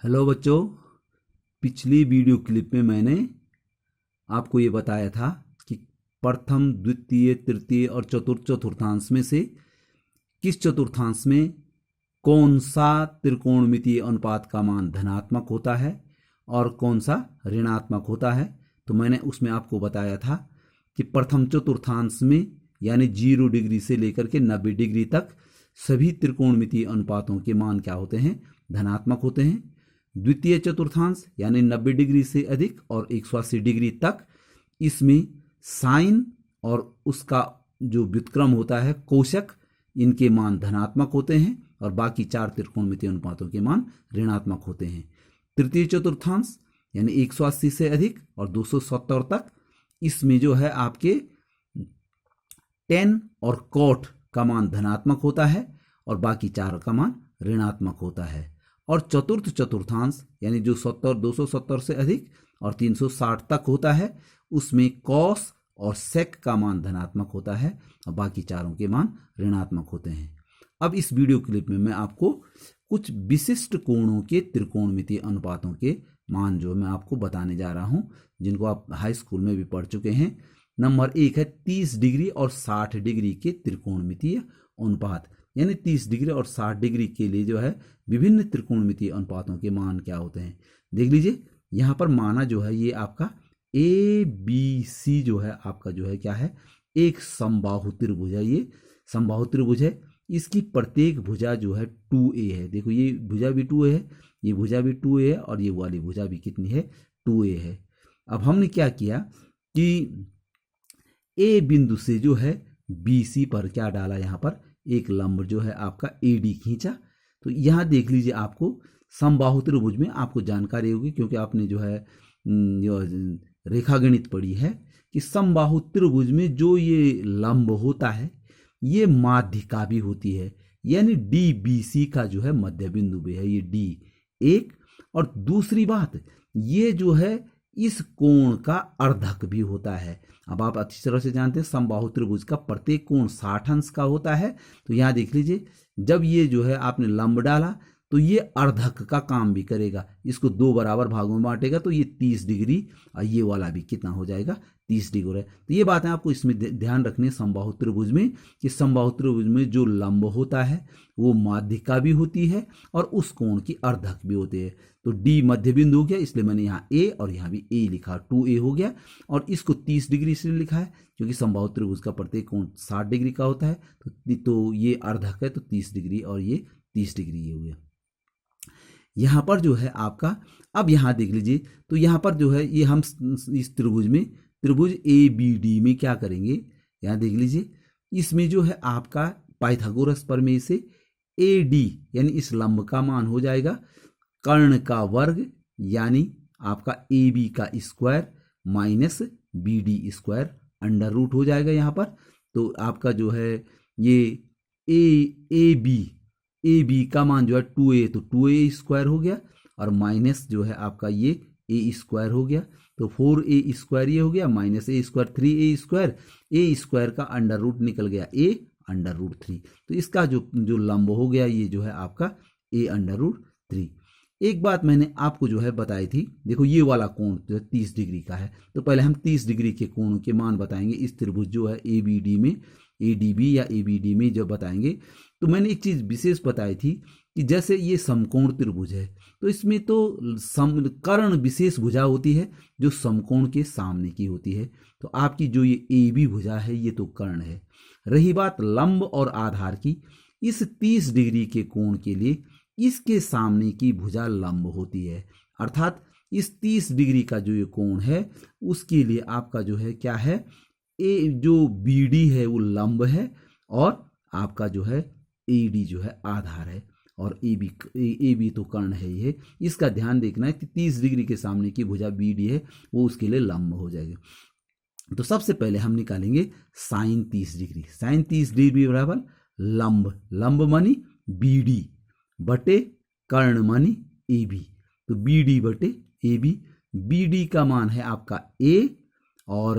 Hello बच्चों, पिछली video clip में मैंने आपको ये बताया था कि प्रथम, द्वितीय, तृतीय और चतुर्थांश में से किस चतुर्थांश में कौन सा त्रिकोणमितीय अनुपात का मान धनात्मक होता है और कौन सा ऋणात्मक होता है। तो मैंने उसमें आपको बताया था कि प्रथम चतुर्थांश में यानी 0 डिग्री से लेकर के 90 डिग्री तक सभी त्रिकोणमितीय अनुपातों के मान क्या होते हैं, धनात्मक होते हैं। द्वितीय चतुर्थांश यानी 90 डिग्री से अधिक और 180 डिग्री तक, इसमें साइन और उसका जो व्युत्क्रम होता है कोशक, इनके मान धनात्मक होते हैं और बाकी 4 त्रिकोणमितीय अनुपातों के मान ऋणात्मक होते हैं। तृतीय चतुर्थांश यानी 180 से अधिक और 270 तक, इसमें जो है आपके टेन और कॉट का मान धनात्मक होता है और बाकी 4 का मान ऋणात्मक होता है। और चतुर्थ चतुर्थांश यानी जो 270 से अधिक और 360 तक होता है, उसमें कॉस और सेक का मान धनात्मक होता है और बाकी चारों के मान ऋणात्मक होते हैं। अब इस वीडियो क्लिप में मैं आपको कुछ विशिष्ट कोणों के त्रिकोणमितीय अनुपातों के मान जो मैं आपको बताने जा रहा हूं, जिनको आप हाई स्कूल में भी पढ़ चुके हैं। नंबर 1 है 30 डिग्री और 60 डिग्री के त्रिकोणमितीय अनुपात, यानी 30 डिग्री और 60 डिग्री के लिए जो है विभिन्न त्रिकोणमितीय अनुपातों के मान क्या होते हैं। देख लीजिए, यहाँ पर माना जो है ये आपका ABC जो है आपका जो है क्या है, एक समबाहु त्रिभुज है। ये समबाहु त्रिभुज है, इसकी प्रत्येक भुजा जो है 2a है। देखो ये भुजा भी 2a है, ये भुजा भी 2a है और ये वाली भुजा भी कितनी है, 2a है। अब हमने क्या किया कि A बिंदु से जो है BC पर क्या डाला, यहाँ पर एक लंब जो है आपका AD खींचा। तो यहाँ देख लीजिए, आपको समबाहु त्रिभुज में आपको जानकारी होगी क्योंकि आपने जो है रेखा गणित पढ़ी है कि समबाहु त्रिभुज में जो ये लंब होता है ये माध्यिका भी होती है, यानी DBC का जो है मध्य बिंदु भी है ये D1। और दूसरी बात, ये जो है इस कोण का अर्धक भी होता है। अब आप अच्छी तरह से जानते हैं समबाहु त्रिभुज का प्रत्येक कोण 60 अंश का होता है। तो यहाँ देख लीजिए, जब ये जो है आपने लंब डाला तो ये अर्धक का काम भी करेगा, इसको 2 बराबर भागों में बांटेगा तो ये 30 डिग्री और ये वाला भी कितना हो जाएगा, 30 डिग्री है। तो ये बातें आपको इसमें ध्यान रखनी है समबाहु त्रिभुज में कि समबाहु त्रिभुज में जो लंब होता है वो माध्यिका भी होती है और उस कोण की अर्धक भी होती है। तो D मध्य बिंदु हो गया, इसलिए मैंने यहाँ A और यहाँ भी A लिखा, 2A हो गया। और इसको 30 डिग्री इसलिए लिखा है क्योंकि समबाहु त्रिभुज का प्रत्येक कोण 60 डिग्री का होता है। तो ये अर्धक है, तो 30 डिग्री और ये 30 डिग्री ये हो गया। यहाँ पर जो है आपका, अब यहाँ देख लीजिए, तो यहाँ पर जो है ये हम इस त्रिभुज में, त्रिभुज ABD में क्या करेंगे, यहाँ देख लीजिए, इसमें जो है आपका पाइथागोरस प्रमेय से AD यानी इस लंब का मान हो जाएगा कर्ण का वर्ग, यानी आपका AB का square minus BD square under root हो जाएगा यहाँ पर। तो आपका जो है ये AB का मान जो है 2A, तो 2A स्क्वायर हो गया और माइनस जो है आपका ये A स्क्वायर हो गया। तो 4A स्क्वायर ये हो गया minus A square 3A square, A square का अंडर रूट निकल गया A अंडर रूट 3। तो इसका जो लंब हो गया ये जो है आपका A अंडर रूट 3। एक बात मैंने आपको जो है बताई थी, देखो ये वाला कोण जो है 30 डिग्री का है, तो पहले हम 30 डिग्री के कोण के मान बताएंगे इस त्रिभुज जो है ABD में, ADB या ABD में जब बताएंगे। तो मैंने एक चीज विशेष बताई थी कि जैसे ये समकोण त्रिभुज है तो इसमें तो कर्ण विशेष भुजा होती है जो समकोण के सामने की होती है। तो आपकी जो ये AB भुजा है ये तो कर्ण है। रही बात लंब और आधार की, इस 30 डिग्री के कोण के लिए इसके सामने की भुजा लंब होती है, अर्थात इस 30 डिग्री का जो ये कोण है उसके लिए आपका जो है क्या है, जो BD है वो लंब है और आपका जो है AD जो है आधार है और AB तो कर्ण है। ये इसका ध्यान देखना है कि 30 डिग्री के सामने की भुजा BD है वो उसके लिए लंब हो जाएगी। तो सबसे पहले हम निकालेंगे साइन 30 डिग्री। साइन 30 डिग्री बराबर लंब मानी BD बटे कर्ण मानी AB। तो BD बटे AB, BD का मान है आपका A और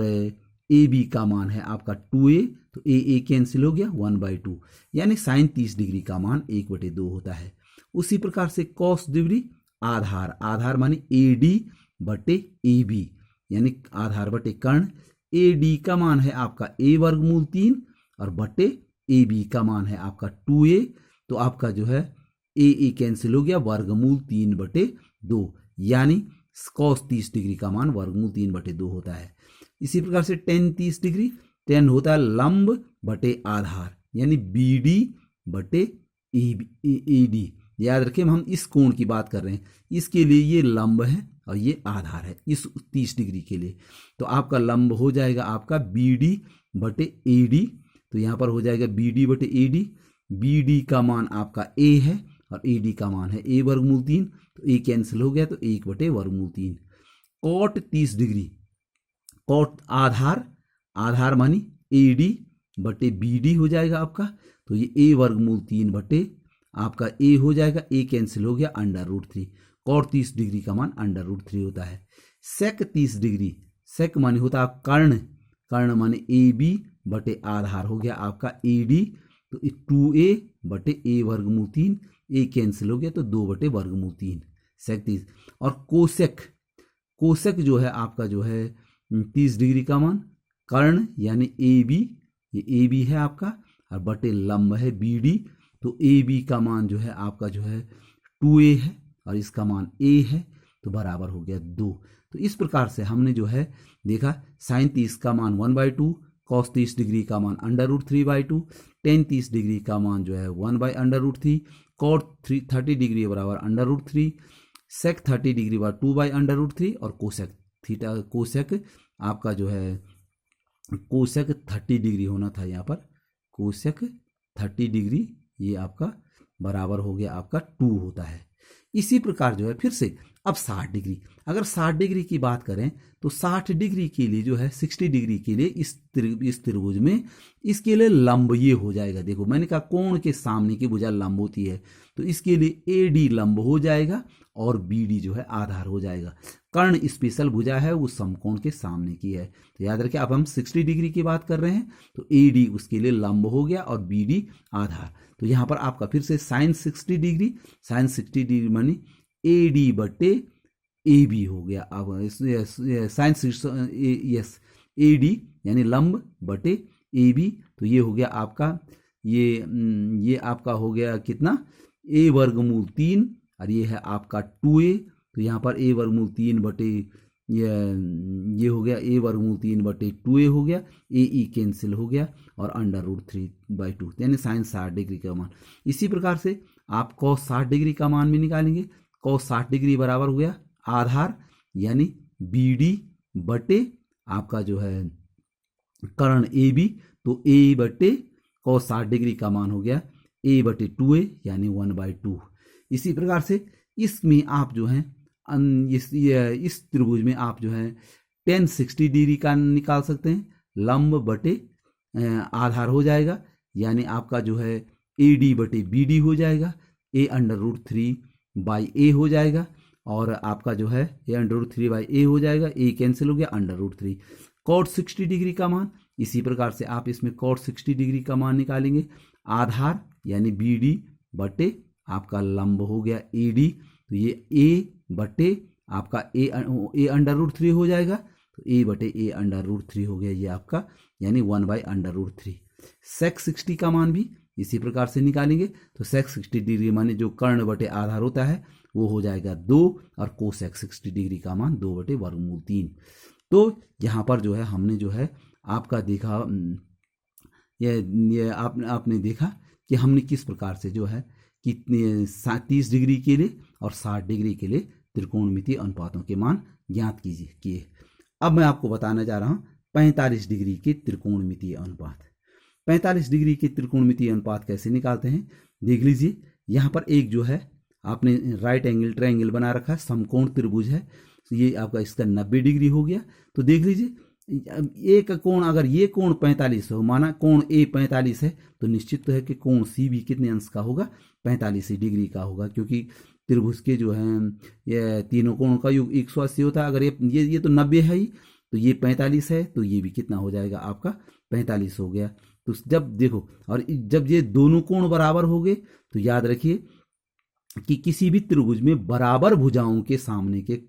AB का मान है आपका 2A, तो A कैंसिल हो गया 1/2, यानी साइन 30 डिग्री का मान 1/2 होता है। उसी प्रकार से कॉस डिग्री आधार, आधार माने AD बटे AB, यानी आधार बटे कर्ण। AD का मान है आपका a वर्गमूल 3 और बटे AB का मान है आपका 2a, तो आपका जो है a कैंसिल हो गया, वर्गमूल 3 बटे 2, यानी cos 30 डिग्री का मान वर्गमूल 3 बटे 2 होता है। इसी प्रकार से tan 30 डिग्री, tan होता है लंब बटे आधार, यानी BD बटे AD। याद रखें हम इस कोण की बात कर रहे हैं, इसके लिए ये लंब है और ये आधार है इस 30 डिग्री के लिए। तो आपका लंब हो जाएगा आपका BD बटे AD, तो यहाँ पर हो जाएगा BD बटे AD। BD का मान आपका a है और AD का मान है a वर्गमूल 3, तो a कैंसिल हो गया, तो 1 बटे वर्गमूल 3। cot 30 डिग्री, cot आधार, आधार मानी AD बटे BD हो जाएगा आपका, तो ये a वर्गमूल 3 बटे आपका a हो जाएगा, a कैंसिल हो गया, √3। cot 30 डिग्री का मान √3 होता है। sec 30 डिग्री, sec माने होता है कर्ण, कर्ण माने AB बटे आधार हो गया आपका AD, तो 2a बटे a वर्गमूल 3, a कैंसिल हो गया, तो 2 बटे वर्गमूल 3 sec 30। और कोसेक, कोसेक जो है आपका जो है 30 डिग्री का मान, कर्ण यानी AB, ये AB है आपका, और बटे लंब है BD, तो AB का मान जो है आपका जो है 2a है और इसका मान a है, तो बराबर हो गया 2। तो इस प्रकार से हमने जो है देखा sin 30 का मान 1/2, cos 30 डिग्री का मान √3/2, tan 30 डिग्री का मान जो है 1/√3, cot 30 डिग्री बराबर √3, sec 30 डिग्री बराबर 2/√3, और कोसेक थीटा, कोसेक आपका जो है कोसेक 30 डिग्री होना था यहाँ पर, कोसेक 30 डिग्री ये आपका बराबर हो गया आपका 2 होता है। इसी प्रकार जो है फिर से अब 60 डिग्री, अगर 60 डिग्री की बात करें तो 60 डिग्री के लिए जो है 60 डिग्री के लिए इस त्रिभुज में इसके लिए लंब ये हो जाएगा। देखो मैंने कहा कोण के सामने की भुजा लंब होती है, तो इसके लिए AD लंब हो जाएगा और BD जो है आधार हो जाएगा। कर्ण स्पेशल भुजा है, वो समकोण के सामने की है, तो याद रखिए अब हम 60 डिग्री की बात कर रहे हैं, तो AD उसके लिए लंब हो गया और BD आधार। तो यहाँ पर आपका फिर से sin 60 डिग्री, sin 60 डिग्री मानी AD बटे AB हो गया। अब sin 60 यस AD यानी लंब बटे AB, तो ये हो गया आपका ये आपका हो गया कितना, a वर्गमूल 3 और ये है आपका 2a, तो यहाँ पर a वर्गमूल 3 बटे ये हो गया a वर्गमूल 3 बटे 2a हो गया, AE कैंसिल हो गया और √3/2, यानी sin 60 डिग्री का मान। इसी प्रकार से आप cos 60 डिग्री का मान भी निकालेंगे। cos 60 डिग्री बराबर हो गया आधार यानी BD बटे आपका जो है कर्ण AB, तो a बटे cos 60 डिग्री का मान हो गया a बटे 2a यानी 1/2। इसी प्रकार से इसमें आप जो है इस त्रिभुज में आप जो है tan 60 डिग्री का निकाल सकते हैं, लंब बटे आधार हो जाएगा, यानी आपका जो है AD बटे BD हो जाएगा, a√3/a हो जाएगा, और आपका जो है a√3/a हो जाएगा, a कैंसिल हो गया, √3। cot 60 डिग्री का मान, इसी प्रकार से आप इसमें cot 60 डिग्री का मान निकालेंगे, आधार यानी BD बटे आपका लंब हो गया AD, तो ये a बटे आपका a√3 हो जाएगा, तो a बटे a√3 हो गया ये आपका, यानी 1/√3। sec 60 का मान भी इसी प्रकार से निकालेंगे, तो sec 60 डिग्री माने जो कर्ण बटे आधार होता है वो हो जाएगा 2, और cosec 60 डिग्री का मान 2 बटे वर्गमूल 3। तो यहाँ पर जो है हमने जो है आपका देखा, ये आपने देखा कि हमने किस प्रकार से जो है कितने 30 डिग्री के लिए और 60 डिग्री के लिए त्रिकोणमितीय अनुपातों के मान ज्ञात किए। अब मैं आपको बताने जा रहा हूँ 45 डिग्री के त्रिकोणमितीय अनुपात। 45 डिग्री के त्रिकोणमितीय अनुपात कैसे निकालते हैं, देख लीजिए। यहाँ पर एक जो है आपने राइट एंगल ट्रायंगल बना रखा है, समकोण त्रिभुज है, तो ये आपका इसका 90 डिग्री हो गया। तो देख लीजिए एक कोण, अगर ये कोण 45 हो, माना कोण A 45 है, तो निश्चित है कि कोण C भी कितने अंश का होगा, 45 डिग्री का होगा, क्योंकि त्रिभुज के जो है ये तीनों कोणों का योग 180 होता है। अगर ये तो 90 है ही, तो ये 45 है, तो ये भी कितना हो जाएगा आपका 45 हो गया। तो जब देखो, और जब ये दोनों कोण बराबर हो गए, तो याद रखिए कि किसी भी त्रिभुज में बराबर भुजाओं के सामने के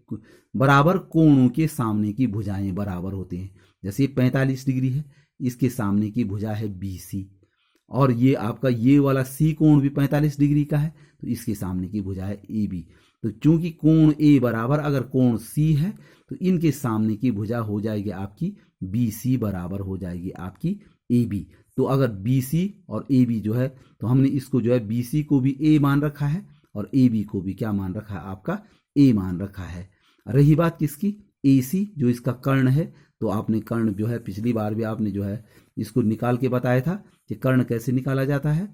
बराबर कोणों के सामने की भुजाएं बराबर होती हैं। जैसे ये 45 डिग्री है, इसके सामने की भुजा है BC, और ये आपका ये वाला C कोण भी 45 डिग्री का है, तो इसके सामने की भुजा है AB। तो चूंकि कोण A बराबर अगर कोण C है तो इनके सामने की भुजा हो जाएगी आपकी BC बराबर हो जाएगी आपकी AB। तो अगर BC और AB जो है, तो हमने इसको जो है BC को भी A मान रखा है और AB को भी क्या मान रखा है, आपका A मान रखा है। रही बात किसकी, AC जो इसका कर्ण है, तो आपने कर्ण जो है पिछली बार भी आपने जो है इसको निकाल के बताया था कि कर्ण कैसे निकाला जाता है।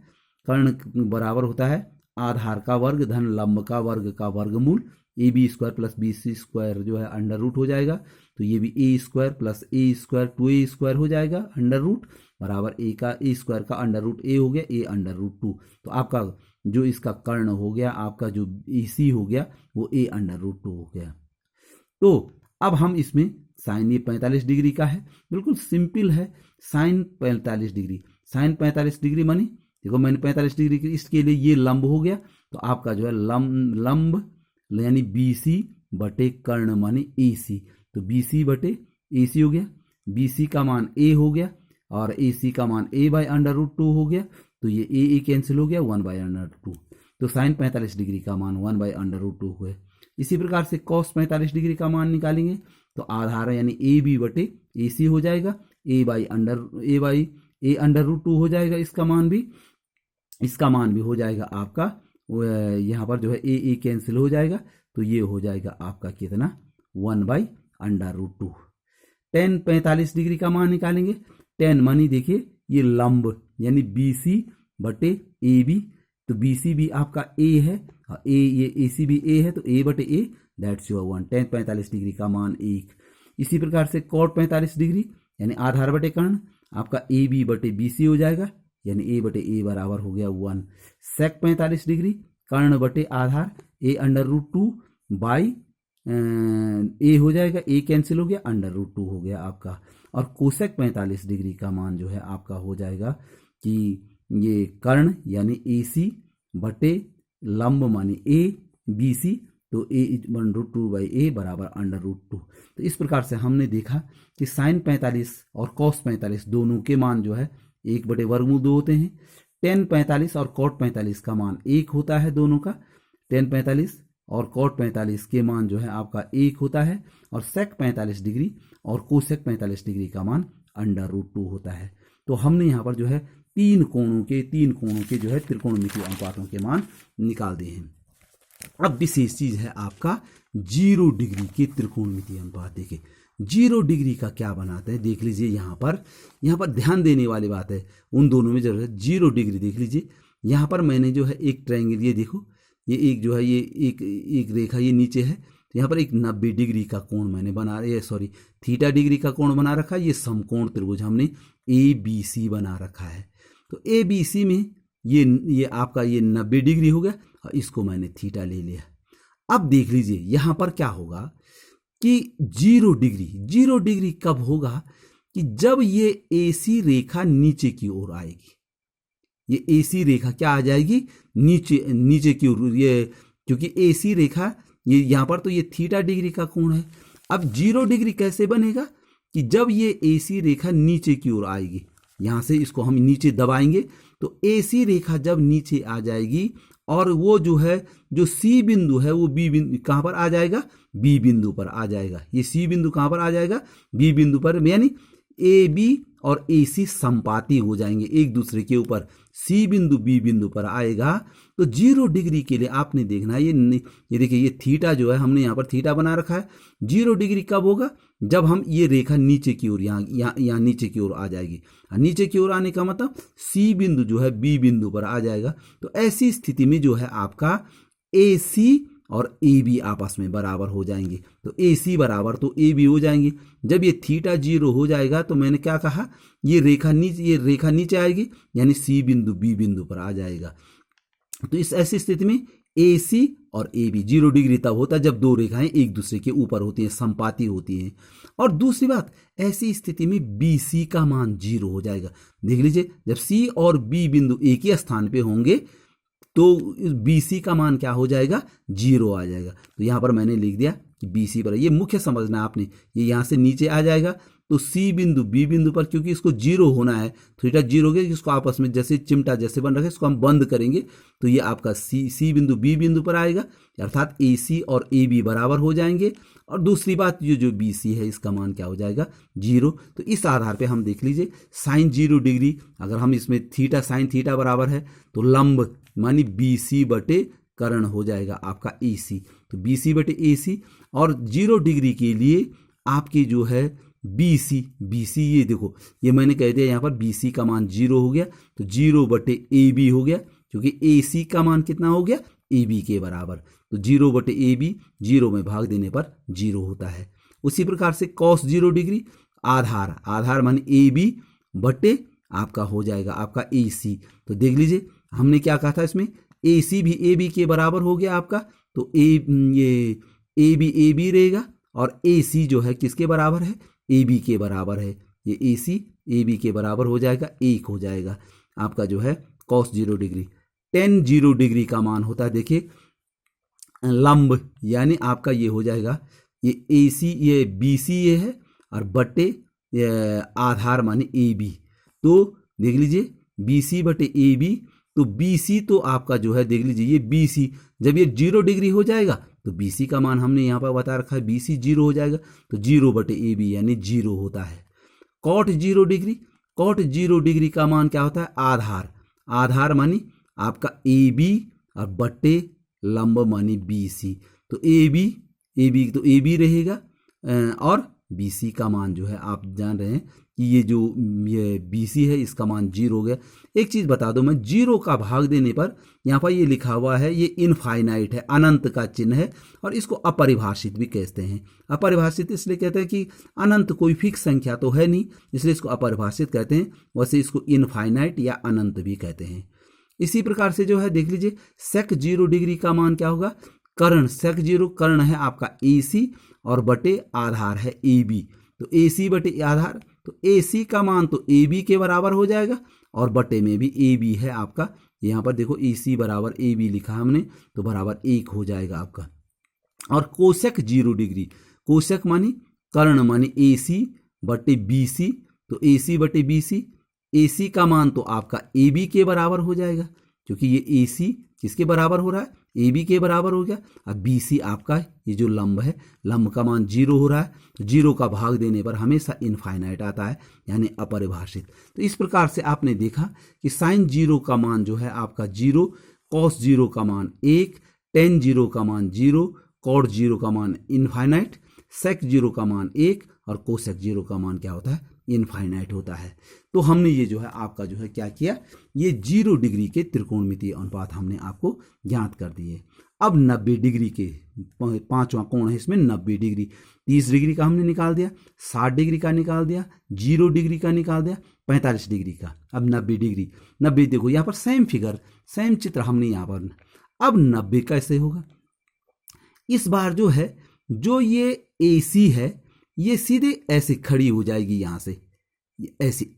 कर्ण बराबर होता है आधार का वर्ग धन लंब का वर्गमूल, AB square plus BC square जो है अंडर रूट हो जाएगा, तो ये भी A square plus A square 2A square हो जाएगा अंडर रूट बराबर A स्क्वायर का अंडर रूट A हो गया A अंडर रूट 2। तो आपका जो इसका कर्ण हो गया, आपका जो AC हो गया वो A अंडर रूट 2 हो गया। तो अब हम इसमें साइन ये 45 डिग्री का है, बिल्कुल सिंपल है। साइन 45 डिग्री, साइन 45 डिग्री मानी देखो मैंने 45 डिग्री की इसके लिए ये लंब हो गया, तो आपका जो है लंब यानी BC बटे कर्ण माने AC, तो BC बटे AC हो गया, BC का मान A हो गया और AC का मान A बाई अंडर रूट 2 हो गया, तो ये A कैंसिल हो गया 1 बाई अंडर रूट 2, तो साइन 45 डिग्री का मान 1 बाई अंडर रूट 2 हुए। इसी प्रकार से कॉस 45 डिग्री का मान निकालेंगे तो आधार यानी AB बटे AC हो जाएगा, A बाई अंडर रूट 2 हो जाएगा, इसका मान भी हो जाएगा आपका यहाँ पर जो है A कैंसिल हो जाएगा, तो ये हो जाएगा आपका कितना 1 by under root 2। Tan 45 degree का मान निकालेंगे, टेन मानी देखिए ये लंब यानी BC बटे AB, तो BC भी आपका A है और ये AC भी A है, तो A बटे A that's your 1। Ten 45 degree का मान 1। इसी प्रकार से कॉट 45 डिग्री यानी आधार बटे कर्ण आपका AB बटे BC हो जाएगा, यानी A बटे A बराबर हो गया 1। सेक 45 डिग्री कर्ण बटे आधार A under root 2 by A हो जाएगा, A कैंसिल हो गया अंडर रूट 2 हो गया आपका। और कोसेक 45 डिग्री का मान जो है आपका हो जाएगा कि ये कर्ण यानी AC बटे लंब मानी A BC, तो A under root 2 by A बराबर अंडर रूट 2। तो इस प्रकार से हमने देखा कि साइन 45 और कॉस 45 दोनों के मान जो है 1 बटे वर्गमूल 2 होते हैं। टेन 45 और कॉट 45 का मान 1 होता है दोनों का, टेन 45 और कॉट 45 के मान जो है आपका 1 होता है, और सेक 45 डिग्री और कोसेक 45 डिग्री का मान अंडर रूट 2 होता है। तो हमने यहाँ पर जो है तीन कोणों के जो है त्रिकोणमितीय अनुपातों के मान निकाल दिए हैं। अब विशेष चीज है आपका 0 डिग्री के त्रिकोणमितीय अनुपात। देखिए 0 डिग्री का क्या बनाते हैं देख लीजिए, यहाँ पर ध्यान देने वाली बात है उन दोनों में जरूर है। 0 डिग्री देख लीजिए, यहाँ पर मैंने जो है एक ट्रायंगल, ये देखो ये एक जो है ये एक रेखा ये नीचे है, तो यहाँ पर एक 90 डिग्री का कोण मैंने थीटा डिग्री का कोण बना रखा है। ये समकोण त्रिभुज हमने ABC बना रखा है, तो ABC में ये आपका ये 90 डिग्री हो गया और इसको मैंने थीटा ले लिया। अब देख लीजिए यहाँ पर क्या होगा कि 0 डिग्री कब होगा कि जब ये AC रेखा नीचे की ओर आएगी। ये AC रेखा क्या आ जाएगी नीचे की ओर, ये क्योंकि AC रेखा ये यहाँ पर तो ये थीटा डिग्री का कोण है। अब 0 डिग्री कैसे बनेगा कि जब ये AC रेखा नीचे की ओर आएगी, यहां से इसको हम नीचे दबाएंगे तो AC रेखा जब नीचे आ जाएगी और वो जो है जो C बिंदु है वो B बिंदु कहां पर आ जाएगा, B बिंदु पर आ जाएगा। ये C बिंदु कहां पर आ जाएगा, B बिंदु पर, यानी AB और AC संपाती हो जाएंगे एक दूसरे के ऊपर। C बिंदु B बिंदु पर आएगा तो 0 डिग्री के लिए आपने देखना है ये देखिए ये थीटा जो है हमने यहाँ पर थीटा बना रखा है। 0 डिग्री कब होगा, जब हम ये रेखा नीचे की ओर यहाँ नीचे की ओर आ जाएगी। नीचे की ओर आने का मतलब C बिंदु जो है B बिंदु पर आ जाएगा। तो ऐसी स्थिति में जो है आपका AC और AB आपस में बराबर हो जाएंगे, तो AC बराबर तो AB हो जाएंगे। जब ये थीटा 0 हो जाएगा तो मैंने क्या कहा, ये रेखा नीचे आएगी यानी C बिंदु B बिंदु पर आ जाएगा। तो इस ऐसी स्थिति में AC और AB 0 डिग्री तब होता है जब दो रेखाएं एक दूसरे के ऊपर होती हैं, संपाती होती हैं। और दूसरी बात, ऐसी स्थिति में BC का मान 0 हो जाएगा। देख लीजिए जब C और B बिंदु एक ही स्थान पे होंगे तो बी सी का मान क्या हो जाएगा, 0 आ जाएगा। तो यहाँ पर मैंने लिख दिया कि बी सी पर, ये मुख्य समझना है आपने, ये यहाँ से नीचे आ जाएगा तो सी बिंदु बी बिंदु पर, क्योंकि इसको 0 होना है, थीटा 0 हो गया, इसको आपस में जैसे चिमटा जैसे बन रखा है इसको हम बंद करेंगे तो ये आपका सी बिंदु बी बिंदु पर आएगा, अर्थात ए सी और ए बी बराबर हो जाएंगे। और दूसरी बात जो बी सी है इसका मान क्या हो जाएगा, 0। तो इस आधार पे हम देख लीजिए साइन 0 डिग्री, अगर हम इसमें थीटा साइन थीटा बराबर है तो लंब मानी बी सी बटे कर्ण हो जाएगा आपका ए सी। तो बी सी बटे ए सी, और 0 डिग्री के लिए आपकी जो है बी सी ये देखो, ये मैंने कह दिया यहाँ पर बी सी का मान 0 हो गया, तो 0 बटे ए बी हो गया, क्योंकि ए सी का मान कितना हो गया, ए बी के बराबर। तो 0 बटे ए बी, 0 में भाग देने पर 0 होता है। उसी प्रकार से कॉस 0 डिग्री, आधार माने ए बी बटे आपका हो जाएगा आपका ए सी। तो देख लीजिए हमने क्या कहा था इसमें, ए सी भी ए बी के बराबर हो गया आपका, तो ये ए बी रहेगा, और ए सी जो है किसके बराबर है, ए बी के बराबर है। ये ए सी ए बी के बराबर हो जाएगा, 1 हो जाएगा आपका जो है कॉस 0 डिग्री। टेन 0 डिग्री का मान होता है, देखिए लंब, यानी आपका ये हो जाएगा, ये ए सी ये बी सी ये है, और बटे आधार माने ए बी। तो देख लीजिए बी सी बटे ए बी, तो बी सी तो आपका जो है देख लीजिए ये बी सी जब ये 0 डिग्री हो जाएगा तो बी सी का मान हमने यहाँ पर बता रखा है, बी सी 0 हो जाएगा, तो 0 बटे ए बी यानी 0 होता है। कॉट 0 डिग्री का मान क्या होता है, आधार मानी आपका ए बी और बटे लंब मानी बी सी। तो ए बी रहेगा, और बी सी का मान जो है आप जान रहे हैं कि ये बी सी है इसका मान 0 हो गया। एक चीज़ बता दो मैं, 0 का भाग देने पर यहाँ पर ये लिखा हुआ है, ये इनफाइनाइट है, अनंत का चिन्ह है, और इसको अपरिभाषित भी कहते हैं। अपरिभाषित इसलिए कहते हैं कि अनंत कोई फिक्स संख्या तो है नहीं, इसलिए इसको अपरिभाषित कहते हैं, वैसे इसको इनफाइनाइट या अनंत भी कहते हैं। इसी प्रकार से जो है देख लीजिए सेक 0 डिग्री का मान क्या होगा, कर्ण, सेक 0 कर्ण है आपका ए सी और बटे आधार है ए बी। तो ए सी बटे आधार, तो ए सी का मान तो ए बी के बराबर हो जाएगा, और बटे में भी ए बी है आपका, यहाँ पर देखो ए सी बराबर ए बी लिखा हमने, तो बराबर 1 हो जाएगा आपका। और कोसेक 0 डिग्री, कोसेक मानी कर्ण मानी ए सी बटे बी सी, तो ए सी बटे बी सी, ए सी का मान तो आपका ए बी के बराबर हो जाएगा, क्योंकि ये ए सी किसके बराबर हो रहा है, ए बी के बराबर हो गया। अब बी सी आपका ये जो लंब है, लंब का मान 0 हो रहा है, तो 0 का भाग देने पर हमेशा इनफाइनाइट आता है, यानी अपरिभाषित। तो इस प्रकार से आपने देखा कि साइन 0 का मान जो है आपका 0, कॉस 0 का मान 1, टेन 0 का मान 0, कॉट 0 का मान इनफाइनाइट, सेक 0 का मान 1, और कोसेक 0 का मान क्या होता है, इनफाइनाइट होता है। तो हमने ये जो है आपका जो है क्या किया, ये 0 डिग्री के त्रिकोणमितीय अनुपात हमने आपको ज्ञात कर दिए। अब 90 डिग्री के पांचवा कोण है इसमें 90 डिग्री, 30 डिग्री का हमने निकाल दिया, 60 डिग्री का निकाल दिया, 0 डिग्री का निकाल दिया, 45 डिग्री का। अब 90 डिग्री, 90 देखो यहाँ पर सेम फिगर सेम चित्र हमने यहाँ पर। अब 90 कैसे होगा, इस बार जो है जो ये ए सी है ये सीधे ऐसे खड़ी हो जाएगी, यहाँ से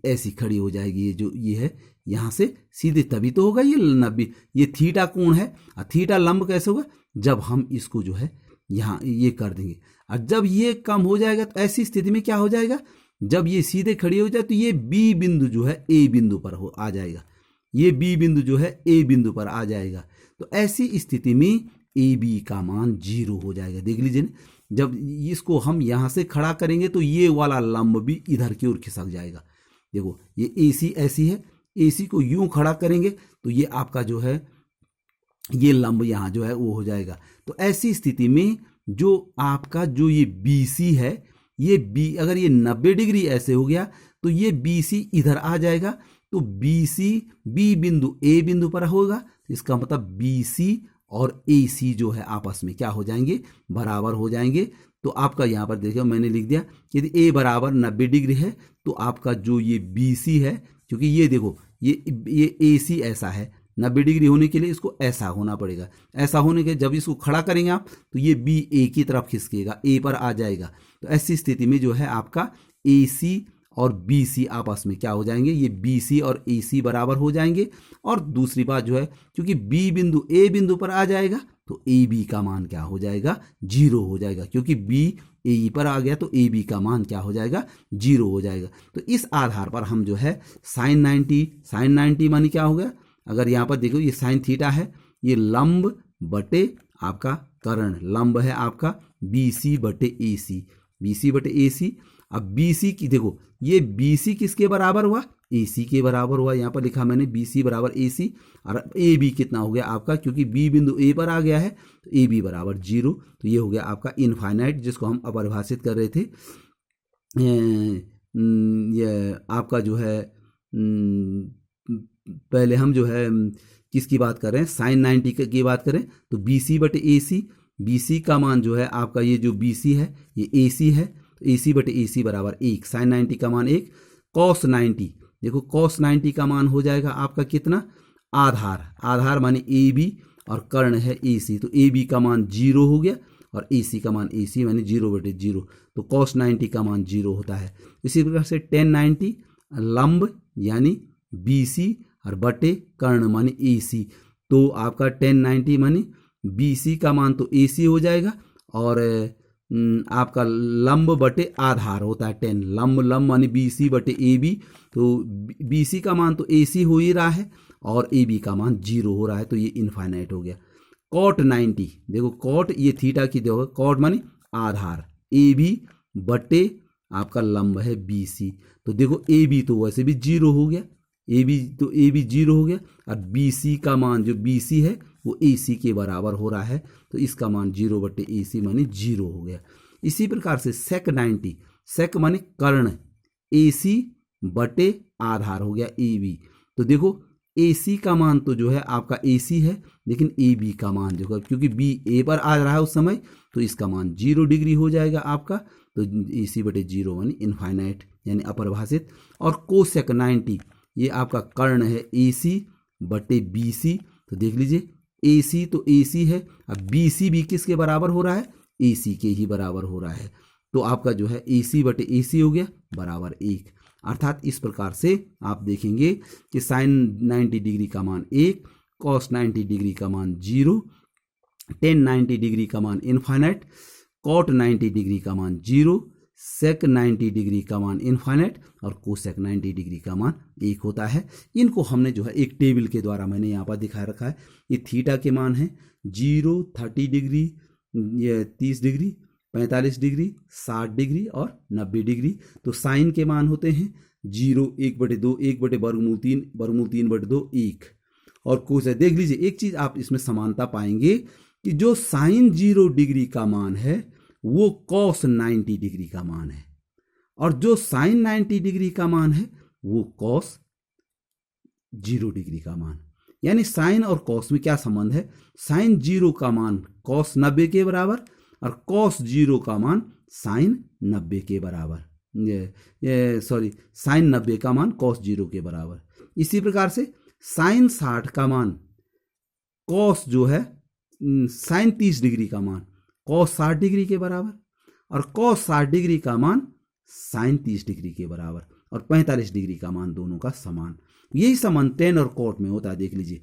ऐसी खड़ी हो जाएगी, ये जो ये है यहाँ से सीधे, तभी तो होगा ये 90। ये थीटा कोण है, थीटा लंब कैसे होगा, जब हम इसको जो है यहाँ ये कर देंगे, और जब ये कम हो जाएगा तो ऐसी स्थिति में क्या हो जाएगा, जब ये सीधे खड़ी हो जाए तो ये बी बिंदु जो है ए बिंदु पर आ जाएगा, ये बी बिंदु जो है ए बिंदु पर आ जाएगा। तो ऐसी स्थिति में ए बी का मान 0 हो जाएगा। देख लीजिए ना, जब इसको हम यहाँ से खड़ा करेंगे तो ये वाला लंब भी इधर की ओर खिसक जाएगा। देखो ये ए सी ऐसी है, ए सी को यूं खड़ा करेंगे तो ये आपका जो है ये लंब यहाँ जो है वो हो जाएगा। तो ऐसी स्थिति में जो आपका जो ये बी सी है, ये बी अगर ये 90 डिग्री ऐसे हो गया तो ये बी सी इधर आ जाएगा, तो बी सी बी बिंदु ए बिंदु पर होगा, इसका मतलब बी सी और ए सी जो है आपस में क्या हो जाएंगे, बराबर हो जाएंगे। तो आपका यहाँ पर देखिए मैंने लिख दिया कि यदि ए बराबर 90 डिग्री है तो आपका जो ये बी सी है, क्योंकि ये देखो ये ए सी ऐसा है, 90 डिग्री होने के लिए इसको ऐसा होना पड़ेगा, ऐसा होने के जब इसको खड़ा करेंगे आप तो ये बी ए की तरफ खिसकेगा, ए पर आ जाएगा। तो ऐसी स्थिति में जो है आपका ए सी और BC आपस में क्या हो जाएंगे, ये BC और AC बराबर हो जाएंगे। और दूसरी बात जो है, क्योंकि B बिंदु A बिंदु पर आ जाएगा तो AB का मान क्या हो जाएगा, 0 हो जाएगा, क्योंकि B AE पर आ गया तो AB का मान क्या हो जाएगा, 0 हो जाएगा। तो इस आधार पर हम जो है sin 90 मानी क्या हो गया, अगर यहाँ पर देखो ये साइन थीटा है, ये लंब बटे आपका कर्ण, लंब है आपका BC बटे AC, BC बटे AC। अब BC की देखो, ये BC किसके बराबर हुआ, AC के बराबर हुआ, यहाँ पर लिखा मैंने BC बराबर AC। और AB कितना हो गया आपका, क्योंकि B बिंदु A पर आ गया है तो AB बराबर 0। तो ये हो गया आपका इनफाइनाइट, जिसको हम अपरिभाषित कर रहे थे। ये आपका जो है पहले हम जो है किसकी बात कर रहे हैं, साइन 90 की बात करें तो BC बटे AC, BC का मान जो है आपका, ये जो BC है ये AC है, तो AC बटे AC बराबर 1, साइन 90 का मान 1। कॉस 90, देखो कॉस 90 का मान हो जाएगा आपका कितना, आधार माने AB और कर्ण है AC, तो AB का मान 0 हो गया और AC का मान AC माने 0 बटे 0, तो कॉस 90 का मान 0 होता है। इसी प्रकार से टेन 90 लंब यानी BC और बटे कर्ण माने AC, तो आपका टेन 90 माने BC का मान तो AC हो जाएगा और आपका लंब बटे आधार होता है 10, लंब माने BC बटे AB, तो BC का मान तो AC हो ही रहा है और AB का मान 0 हो रहा है, तो ये इनफाइनाइट हो गया। कॉट 90, देखो कॉट ये थीटा की देखो, कॉट माने आधार AB बटे आपका लंब है BC, तो देखो AB तो वैसे भी 0 हो गया, AB 0 हो गया और BC का मान जो BC है वो AC के बराबर हो रहा है, तो इसका मान 0 बटे AC माने 0 हो गया। इसी प्रकार से सेक 90, सेक माने कर्ण, AC बटे आधार हो गया AB, तो देखो AC का मान तो जो है आपका AC है, लेकिन AB का मान जो है, क्योंकि B A पर आ रहा है उस समय, तो इसका मान 0 डिग्री हो जाएगा आपका, तो AC बटे 0 मानी इनफाइनाइट यानी अपरिभाषित। और कोसेक 90, ये आपका कर्ण है AC बटे BC, तो देख लीजिए AC तो AC है, अब BC भी किसके बराबर हो रहा है, AC के ही बराबर हो रहा है, तो आपका जो है AC बटे AC हो गया बराबर 1। अर्थात इस प्रकार से आप देखेंगे कि साइन 90 डिग्री का मान 1, कॉस 90 डिग्री का मान 0, टेन 90 डिग्री का मान इनफाइनाइट, कॉट 90 डिग्री का मान 0, सेक 90 डिग्री का मान इनफाइनाइट और कोसेक 90 डिग्री का मान 1 होता है। इनको हमने जो है एक टेबल के द्वारा मैंने यहाँ पर दिखा रखा है। ये थीटा के मान है 0, 30 डिग्री, ये 30 डिग्री, 45 डिग्री, 60 डिग्री और 90 डिग्री। तो साइन के मान होते हैं 0, 1/2, 1/3/2, 1। और कोसेक देख लीजिए, एक चीज आप इसमें समानता पाएंगे कि जो साइन 0 डिग्री का मान है वो कॉस 90 डिग्री का मान है, और जो साइन 90 डिग्री का मान है वो कॉस 0 डिग्री का मान। यानी साइन और कॉस में क्या संबंध है, साइन 0 का मान कॉस 90 के बराबर और कॉस 0 का मान साइन 90 के बराबर, साइन 90 का मान कॉस 0 के बराबर। इसी प्रकार से साइन 60 का मान कॉस जो है साइन 30 डिग्री का मान कॉस 60 डिग्री के बराबर, और कॉस 60 डिग्री का मान साइन 30 डिग्री के बराबर, और 45 डिग्री का मान दोनों का समान। यही समान टेन और कॉट में होता है। देख लीजिए,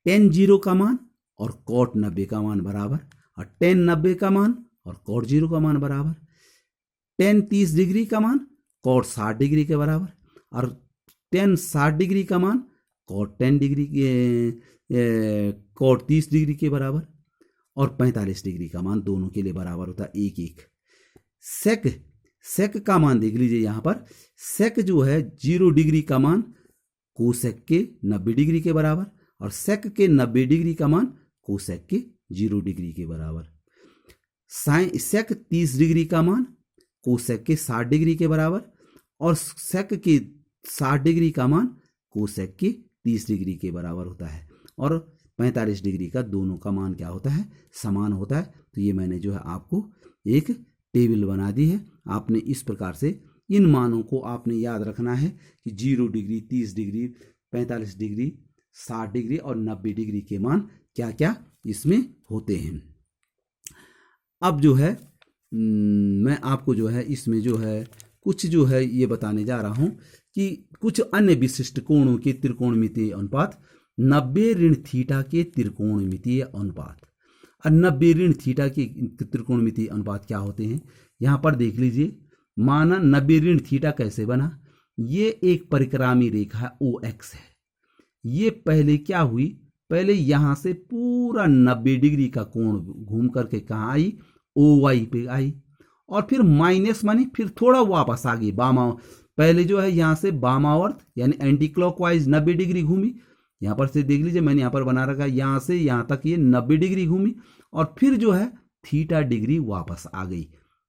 टेन 0 का मान और कॉट 90 का मान बराबर, और टेन 90 का मान और कॉट 0 का मान बराबर, टेन 30 डिग्री का मान कॉट 60 डिग्री के बराबर, और टेन 60 डिग्री का मान कॉट 10 डिग्री कॉट 30 डिग्री के बराबर, और 45 डिग्री का मान दोनों के लिए बराबर होता है 1-1। सेक का मान देख लीजिए, यहां पर सेक जो है 0 डिग्री का मान कोसेक के 90 डिग्री के बराबर, और सेक के 90 डिग्री का मान कोसेक के 0 डिग्री के बराबर। सेक 30 डिग्री का मान कोसेक के 60 डिग्री के बराबर, और सेक के 60 डिग्री का मान कोसेक के 30 डिग्री के बराबर होता है, और 45 डिग्री का दोनों का मान क्या होता है, समान होता है। तो ये मैंने जो है आपको एक टेबल बना दी है। आपने इस प्रकार से इन मानों को आपने याद रखना है कि 0 डिग्री, 30 डिग्री, 45 डिग्री, 60 डिग्री और 90 डिग्री के मान क्या क्या इसमें होते हैं। अब जो है मैं आपको जो है इसमें जो है कुछ जो है ये बताने जा रहा हूं कि कुछ अन्य विशिष्ट कोणों के त्रिकोणमितीय अनुपात, 90 ऋण थीटा के त्रिकोणमितीय अनुपात। और 90 ऋण थीटा के त्रिकोणमितीय अनुपात क्या होते हैं, यहां पर देख लीजिए। माना 90 ऋण थीटा कैसे बना, ये एक परिक्रामी रेखा OX है। ये पहले क्या हुई, पहले यहां से पूरा 90 डिग्री का कोण घूम करके कहां आई, OY पे आई, और फिर माइनस मानी फिर थोड़ा वापस आ गई बामा। पहले जो है यहां से बामावर्त यानी एंटी क्लॉकवाइज 90 डिग्री घूमी। यहां पर से देख लीजिए, मैंने यहां पर बना रखा, यहां से यहां तक ये 90 डिग्री घूमी और फिर जो है थीटा डिग्री वापस आ गई,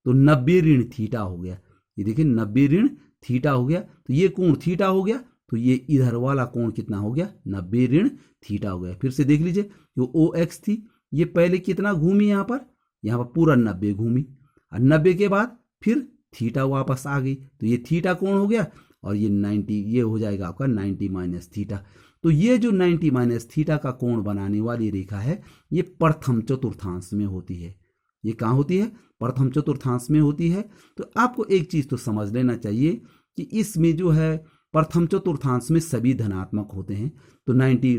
तो 90 ऋण थीटा हो गया। ये देखिए 90 ऋण थीटा हो गया, तो ये कोण थीटा हो गया, तो ये इधर वाला कोण कितना हो गया, 90 ऋण थीटा हो गया। फिर से देख लीजिए, जो OX थी ये पहले कितना घूमी, यहां पर पूरा 90 घूमी, और 90 के बाद फिर थीटा वापस आ गई, तो ये थीटा कोण हो गया, और ये 90, ये हो जाएगा आपका 90 माइनस थीटा। तो ये जो 90 माइनस थीटा का कोण बनाने वाली रेखा है, ये प्रथम चतुर्थांश में होती है। ये कहाँ होती है, प्रथम चतुर्थांश में होती है। तो आपको एक चीज तो समझ लेना चाहिए कि इसमें जो है प्रथम चतुर्थांश में सभी धनात्मक होते हैं। तो 90,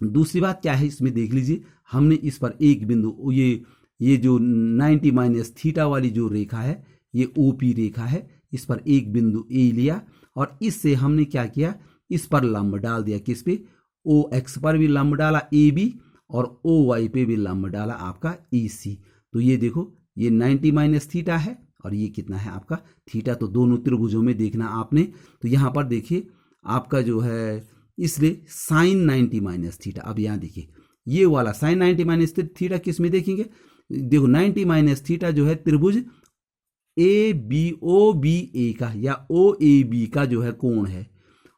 दूसरी बात क्या है इसमें देख लीजिए, हमने इस पर एक बिंदु, ये जो 90 माइनस थीटा वाली जो रेखा है, ये OP रेखा है, इस पर एक बिंदु A लिया, और इससे हमने क्या किया, इस पर लंब डाल दिया। किस पे, OX पर भी लंब डाला AB, और OY पे भी लंब डाला आपका AC। तो ये देखो, ये 90 माइनस थीटा है, और ये कितना है आपका थीटा। तो दोनों त्रिभुजों में देखना आपने, तो यहां पर देखिए आपका जो है, इसलिए साइन 90 माइनस थीटा। अब यहां देखिए ये वाला साइन 90 माइनस थीटा किस में देखेंगे, देखो 90 माइनस थीटा जो है त्रिभुज OBA का या OAB का जो है कोण है,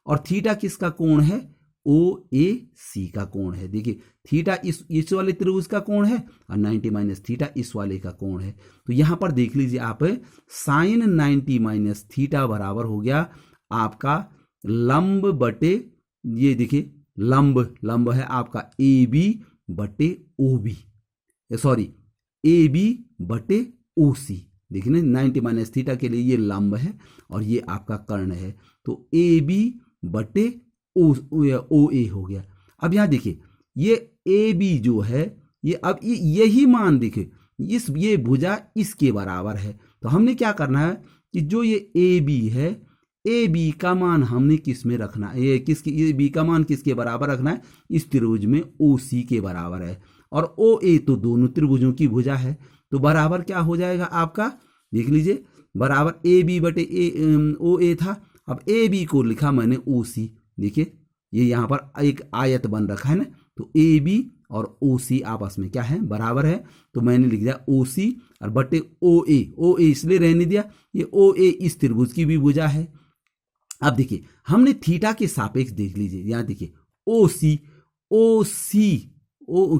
और थीटा किसका कोण है, OAC का कोण है। देखिए थीटा इस वाले त्रिभुज का कोण है, और 90 माइनस थीटा इस वाले का कोण है। तो यहां पर देख लीजिए आप, साइन 90 माइनस थीटा बराबर हो गया आपका लंब बटे, ये देखिए लंब है आपका AB बटे OB, सॉरी AB बटे OC। देखिए ना 90 माइनस थीटा के लिए ये लंब है और ये आपका कर्ण है, तो AB बटे OA हो गया। अब यहां देखिए ये AB जो है, ये अब यही मान देखिए, ये भुजा इसके बराबर है। तो हमने क्या करना है कि जो ये AB है, AB का मान हमने किस में रखना है, ये AB का मान किसके बराबर रखना है, इस त्रिभुज में OC के बराबर है। और OA तो दोनों त्रिभुजों की भुजा है, तो बराबर क्या हो जाएगा आपका, देख लीजिए बराबर AB बटे OA था। अब AB को लिखा मैंने OC। देखिए ये यहां पर एक आयत बन रखा है ना, तो AB और OC आपस में क्या है, बराबर है। तो मैंने लिख दिया OC और बटे OA इसलिए रहने दिया, ये OA इस त्रिभुज की भी भुजा है। अब देखिए हमने थीटा के सापेक्ष देख लीजिए, यहां देखिए OC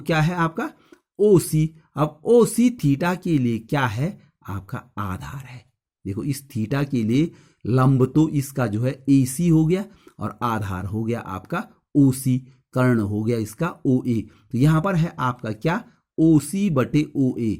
क्या है आपका OC। अब OC थीटा के लिए क्या है, आपका आधार है। देखो इस थीटा के लिए लंब तो इसका जो है AC हो गया, और आधार हो गया आपका OC, कर्ण हो गया इसका OA। तो यहां पर है आपका क्या, OC बटे OA।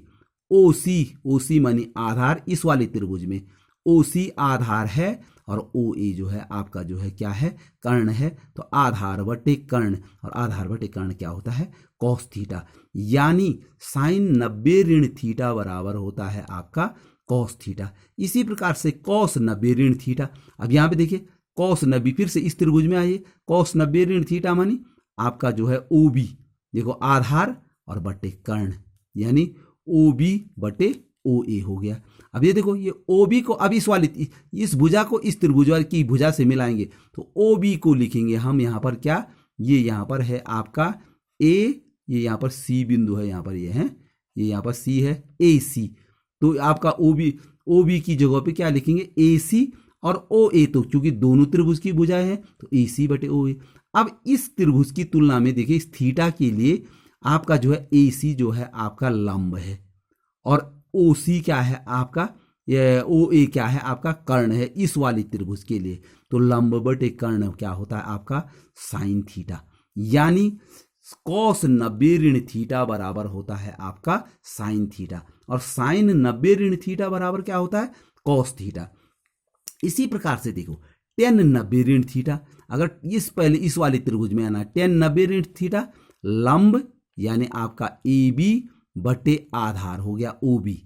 OC मानी आधार, इस वाले त्रिभुज में OC आधार है, और OA जो है आपका जो है क्या है, कर्ण है। तो आधार बटे कर्ण, और आधार बटे कर्ण क्या होता है, कॉस थीटा। यानी साइन 90 ऋण थीटा बराबर होता है आपका कॉस थीटा। इसी प्रकार से कॉस 90 ऋण थीटा, अब यहां पे देखिए कॉस 90, फिर से इस त्रिभुज में आइए, कॉस 90 ऋण थीटा मानी आपका जो है OB, देखो आधार और बटे कर्ण, यानी OB बटे OA हो गया। अब ये देखो ये OB को अब इस भुजा को इस त्रिभुज की भुजा से मिलाएंगे, तो OB को लिखेंगे हम यहाँ पर क्या, ये यहाँ पर है आपका A, ये यहाँ पर C बिंदु है, यहाँ पर ये है, ये यहाँ पर C है, AC। तो आपका OB की जगह पे क्या लिखेंगे, AC, और OA तो क्योंकि दोनों त्रिभुज की भुजाएं हैं, तो AC बटे OA। अब इस त्रिभुज की तुलना में देखिए इस थीटा के लिए आपका जो है AC जो है आपका लंब है, और OC क्या है आपका, OA क्या है आपका कर्ण है इस वाली त्रिभुज के लिए। तो लंब बटे कर्ण क्या होता है आपका साइन थीटा। यानी कॉस 90 ऋण थीटा बराबर होता है आपका साइन थीटा, और साइन 90 ऋण थीटा बराबर क्या होता है, कॉस थीटा। इसी प्रकार से देखो tan 90 ऋण थीटा, अगर इस वाले त्रिभुज में आना, tan 90 ऋण थीटा लंब यानी आपका ए बी बटे आधार हो गया ओ बी,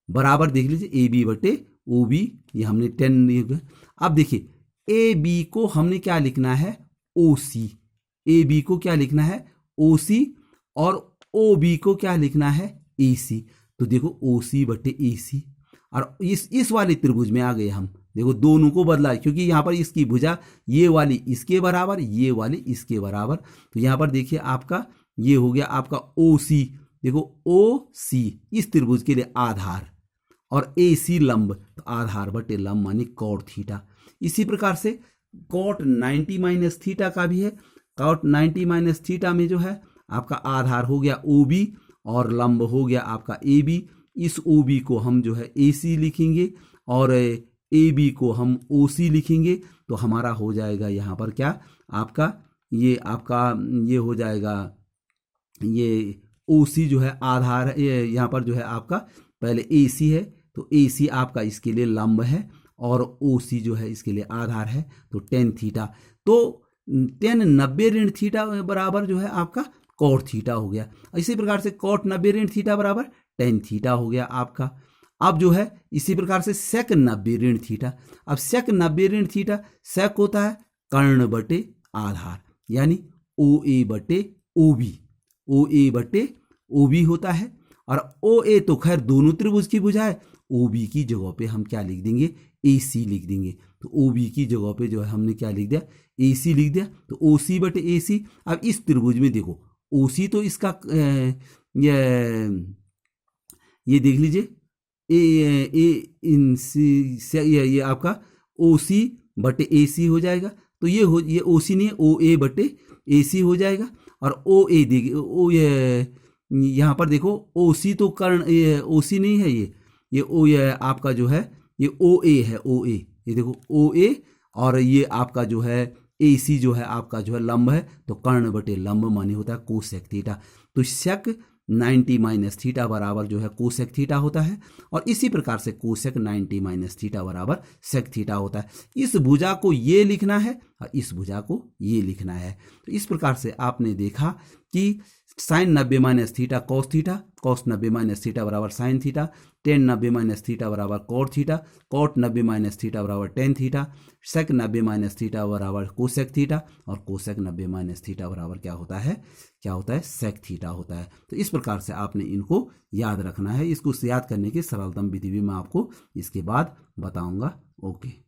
बराबर देख लीजिए ए बी बटे ओ बी, ये हमने 10। अब देखिए ए बी को हमने क्या लिखना है ओ सी, ए बी को क्या लिखना है ओ सी, और ओ बी को क्या लिखना है ए सी। तो देखो ओ सी बटे ए सी, और इस वाले त्रिभुज में आ गए हम, देखो दोनों को बदला क्योंकि यहाँ पर इसकी भुजा ये वाली इसके बराबर, ये वाली इसके बराबर, तो यहाँ पर देखिए आपका ये हो गया आपका ओ सी, देखो ओ सी इस त्रिभुज के लिए आधार और ए सी लंब, तो आधार बटे लंब माने कॉट थीटा। इसी प्रकार से कॉट 90 माइनस थीटा का भी है, कॉट 90 माइनस थीटा में जो है आपका आधार हो गया ओ बी और लंब हो गया आपका ए बी, इस ओ बी को हम जो है ए सी लिखेंगे और ए बी को हम ओ सी लिखेंगे, तो हमारा हो जाएगा यहाँ पर क्या आपका ये हो जाएगा, ये ओ सी जो है आधार है, यहाँ पर जो है आपका पहले ए सी है, तो ए सी आपका इसके लिए लंब है और ओ सी जो है इसके लिए आधार है, तो tan थीटा, तो tan 90 ऋण थीटा बराबर जो है आपका कॉट थीटा हो गया। इसी प्रकार से कॉट 90 ऋण थीटा बराबर tan थीटा हो गया आपका। अब जो है इसी प्रकार से sec 90 ऋण थीटा, अब sec 90 ऋण थीटा sec होता है कर्ण बटे आधार यानी ओ ए बटे ओ बी, ओ ए बटे ओ बी होता है, और ओ ए तो खैर दोनों त्रिभुज की भुजा है, ओ बी की जगह पे हम क्या लिख देंगे ए सी लिख देंगे, तो ओ बी की जगह पे जो है हमने क्या लिख दिया ए सी लिख दिया, तो ओ सी बटे ए सी। अब इस त्रिभुज में देखो ओ सी तो इसका ये देख लीजिए ये आपका ओ सी बटे ए सी हो जाएगा, तो ये ओ सी नहीं है ओ ए बटे ए सी हो जाएगा, और ओ ए देखिए ओ यहाँ पर देखो ओ सी तो कर्ण ओ सी नहीं है, ये ओ ये आपका जो है ये ओ ए है, ओ ए, ये देखो ओ ए, और ये आपका जो है ए सी जो है आपका जो है लंब है, तो कर्ण बटे लंब माने होता है कोसेक थीटा, तो सेक 90 माइनस थीटा बराबर जो है कोसेक थीटा होता है, और इसी प्रकार से कोसेक 90 माइनस थीटा बराबर सेक थीटा होता है। इस भुजा को ये लिखना है और इस भुजा को ये लिखना है। तो इस प्रकार से आपने देखा कि sine 90 minus theta cos theta, cos 90 minus theta बराबर sine theta, tan 90 minus theta बराबर cot theta, cot 90 minus theta बराबर tan theta, sec 90 minus theta बराबर कोसेक थीटा, और कोसेक 90 माइनस थीटा बराबर क्या होता है सेक थीटा होता है। तो इस प्रकार से आपने इनको याद रखना है। इसको याद करने की सरलतम विधि भी मैं आपको इसके बाद बताऊंगा। ओके।